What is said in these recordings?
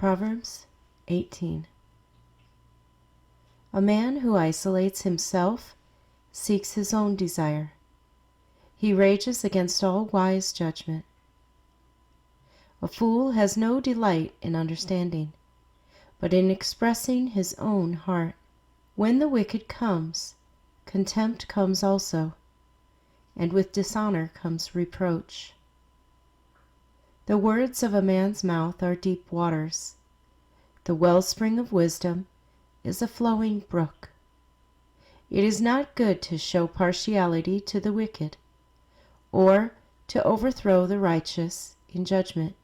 Proverbs 18. A man who isolates himself seeks his own desire. He rages against all wise judgment. A fool has no delight in understanding, but in expressing his own heart. When the wicked comes, contempt comes also, and with dishonor comes reproach. The words of a man's mouth are deep waters. The wellspring of wisdom is a flowing brook. It is not good to show partiality to the wicked, or to overthrow the righteous in judgment.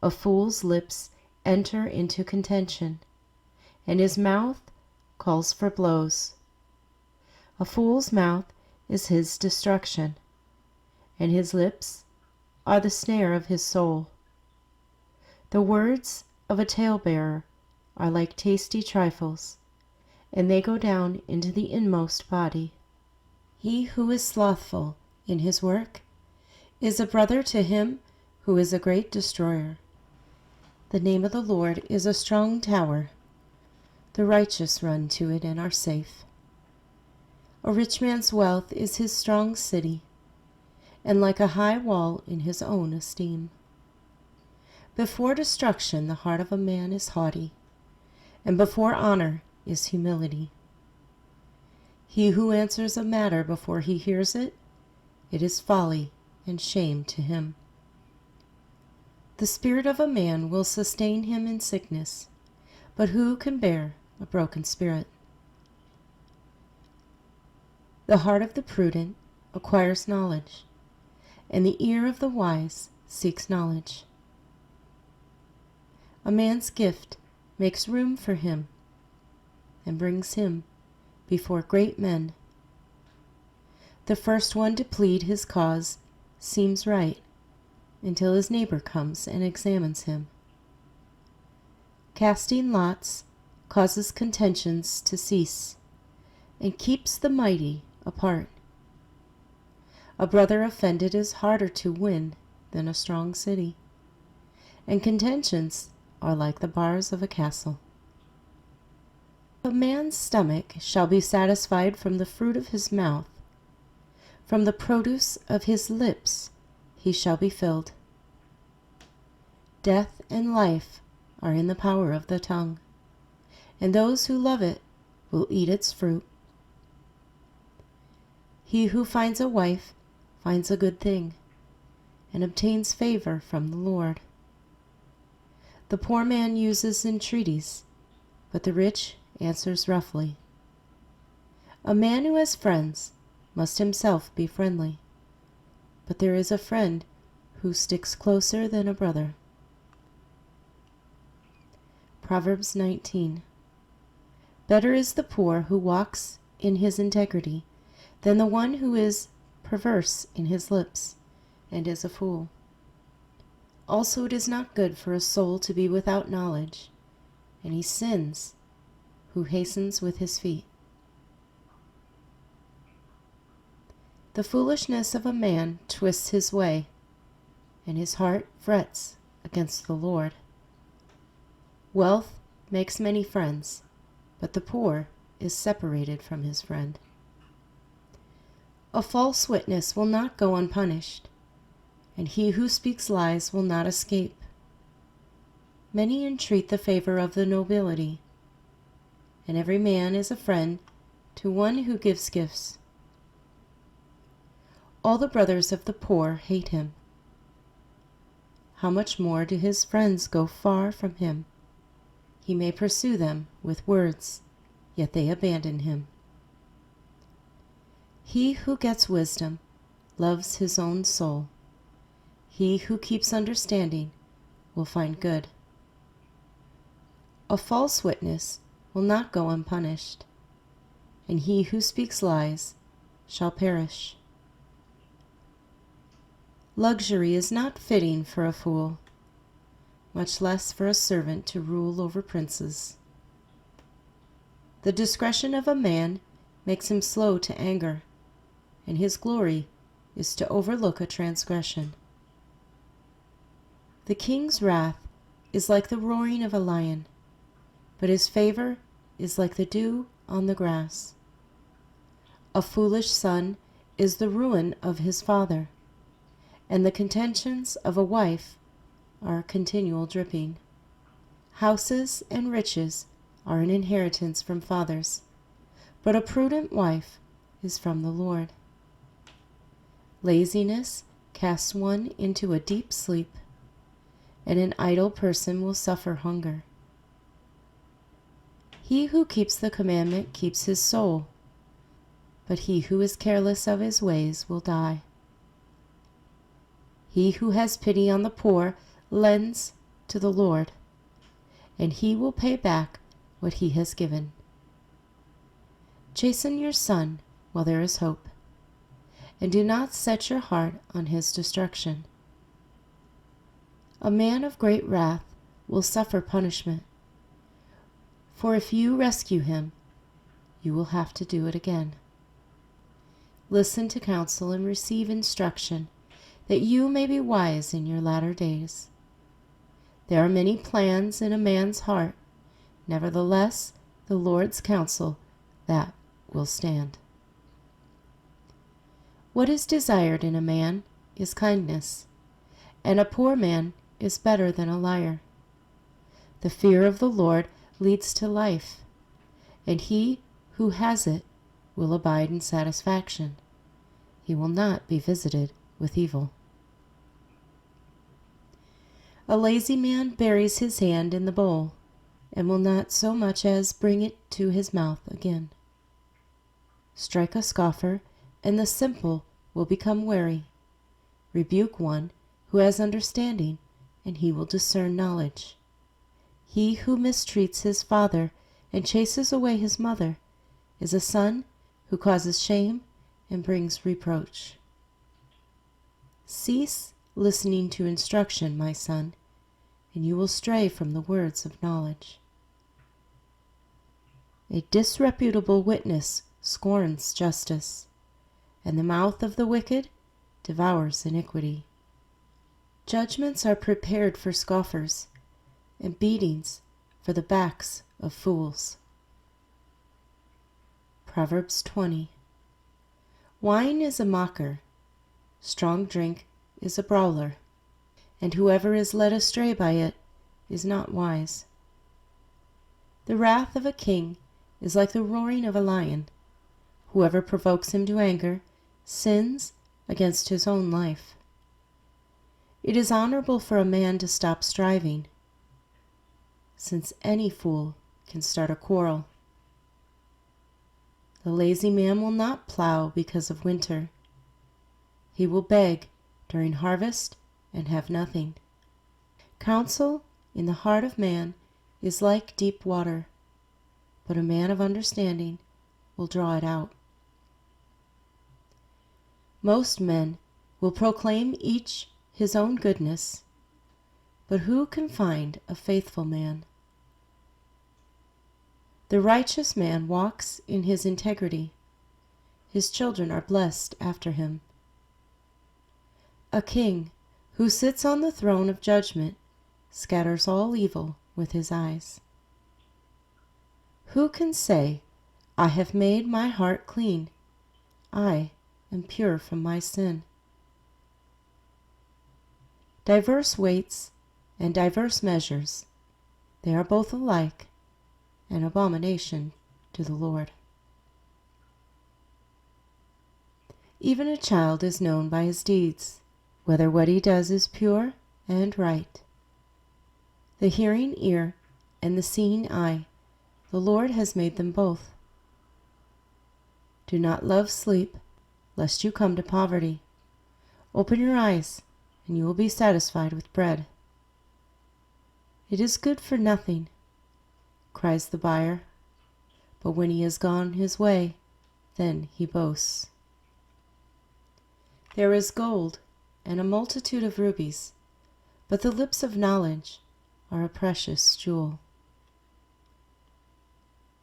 A fool's lips enter into contention, and his mouth calls for blows. A fool's mouth is his destruction, and his lips are the snare of his soul. The words of a talebearer are like tasty trifles, and they go down into the inmost body. He who is slothful in his work is a brother to him who is a great destroyer. The name of the Lord is a strong tower. The righteous run to it and are safe. A rich man's wealth is his strong city, and like a high wall in his own esteem. Before destruction the heart of a man is haughty, and before honor is humility. He who answers a matter before he hears it, it is folly and shame to him. The spirit of a man will sustain him in sickness, but who can bear a broken spirit? The heart of the prudent acquires knowledge, and the ear of the wise seeks knowledge. A man's gift makes room for him and brings him before great men. The first one to plead his cause seems right until his neighbor comes and examines him. Casting lots causes contentions to cease and keeps the mighty apart. A brother offended is harder to win than a strong city, and contentions are like the bars of a castle. A man's stomach shall be satisfied from the fruit of his mouth. From the produce of his lips he shall be filled. Death and life are in the power of the tongue, and those who love it will eat its fruit. He who finds a wife finds a good thing, and obtains favor from the Lord. The poor man uses entreaties, but the rich answers roughly. A man who has friends must himself be friendly, but there is a friend who sticks closer than a brother. Proverbs 19. Better is the poor who walks in his integrity than the one who is perverse in his lips and is a fool. Also it is not good for a soul to be without knowledge, and he sins who hastens with his feet. The foolishness of a man twists his way, and his heart frets against the Lord. Wealth makes many friends, but the poor is separated from his friend. A false witness will not go unpunished, and he who speaks lies will not escape. Many entreat the favor of the nobility, and every man is a friend to one who gives gifts. All the brothers of the poor hate him. How much more do his friends go far from him? He may pursue them with words, yet they abandon him. He who gets wisdom loves his own soul. He who keeps understanding will find good. A false witness will not go unpunished, and he who speaks lies shall perish. Luxury is not fitting for a fool, much less for a servant to rule over princes. The discretion of a man makes him slow to anger, and his glory is to overlook a transgression. The king's wrath is like the roaring of a lion, but his favor is like the dew on the grass. A foolish son is the ruin of his father, and the contentions of a wife are a continual dripping. Houses and riches are an inheritance from fathers, but a prudent wife is from the Lord. Laziness casts one into a deep sleep, and an idle person will suffer hunger. He who keeps the commandment keeps his soul, but he who is careless of his ways will die. He who has pity on the poor lends to the Lord, and he will pay back what he has given. Chasten your son while there is hope, and do not set your heart on his destruction. A man of great wrath will suffer punishment, for if you rescue him, you will have to do it again. Listen to counsel and receive instruction, that you may be wise in your latter days. There are many plans in a man's heart, nevertheless the Lord's counsel, that will stand. What is desired in a man is kindness, and a poor man is better than a liar. The fear of the Lord leads to life, and he who has it will abide in satisfaction. He will not be visited with evil. A lazy man buries his hand in the bowl, and will not so much as bring it to his mouth again. Strike a scoffer, and the simple will become wary. Rebuke one who has understanding, and he will discern knowledge. He who mistreats his father and chases away his mother is a son who causes shame and brings reproach. Cease listening to instruction, my son, and you will stray from the words of knowledge. A disreputable witness scorns justice, and the mouth of the wicked devours iniquity. Judgments are prepared for scoffers, and beatings for the backs of fools. Proverbs 20. Wine is a mocker, strong drink is a brawler, and whoever is led astray by it is not wise. The wrath of a king is like the roaring of a lion. Whoever provokes him to anger sins against his own life. It is honorable for a man to stop striving, since any fool can start a quarrel. The lazy man will not plow because of winter. He will beg during harvest and have nothing. Counsel in the heart of man is like deep water, but a man of understanding will draw it out. Most men will proclaim each his own goodness, but who can find a faithful man? The righteous man walks in his integrity. His children are blessed after him. A king who sits on the throne of judgment scatters all evil with his eyes. Who can say, I have made my heart clean, I am pure from my sin? Diverse weights and diverse measures, they are both alike, an abomination to the Lord. Even a child is known by his deeds, whether what he does is pure and right. The hearing ear and the seeing eye, the Lord has made them both. Do not love sleep, lest you come to poverty. Open your eyes, and you will be satisfied with bread. It is good for nothing, cries the buyer, but when he has gone his way, then he boasts. There is gold and a multitude of rubies, but the lips of knowledge are a precious jewel.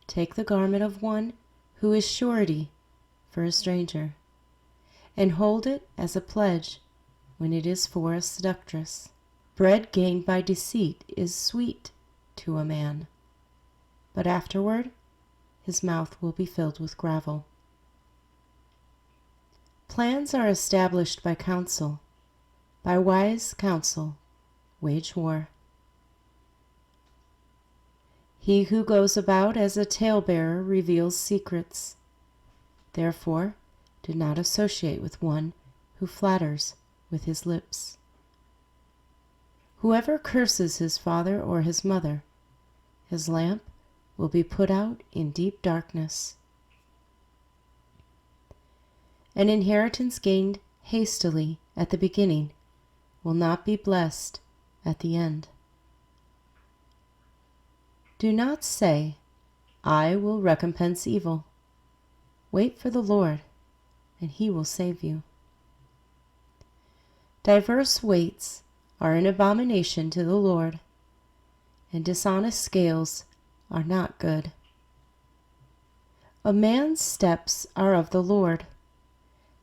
Take the garment of one who is surety for a stranger, and hold it as a pledge when it is for a seductress. Bread gained by deceit is sweet to a man, but afterward his mouth will be filled with gravel. Plans are established by counsel. By wise counsel, wage war. He who goes about as a talebearer reveals secrets. Therefore, do not associate with one who flatters with his lips. Whoever curses his father or his mother, his lamp will be put out in deep darkness. An inheritance gained hastily at the beginning will not be blessed at the end. Do not say, I will recompense evil. Wait for the Lord, and he will save you. Diverse weights are an abomination to the Lord, and dishonest scales are not good. A man's steps are of the Lord.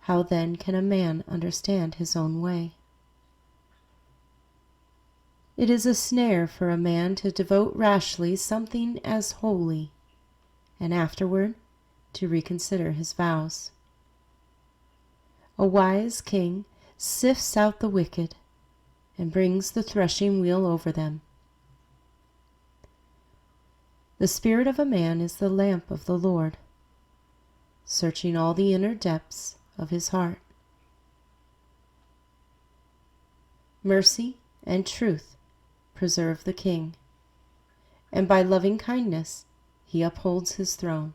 How then can a man understand his own way? It is a snare for a man to devote rashly something as holy, and afterward to reconsider his vows. A wise king sifts out the wicked and brings the threshing wheel over them. The spirit of a man is the lamp of the Lord, searching all the inner depths of his heart. Mercy and truth preserve the king, and by loving kindness he upholds his throne.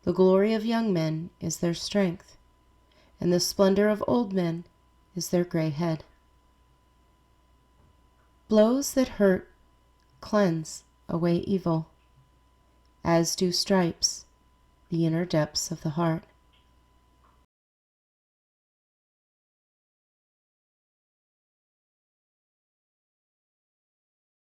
The glory of young men is their strength, and the splendor of old men is their gray head. Blows that hurt cleanse away evil, as do stripes the inner depths of the heart.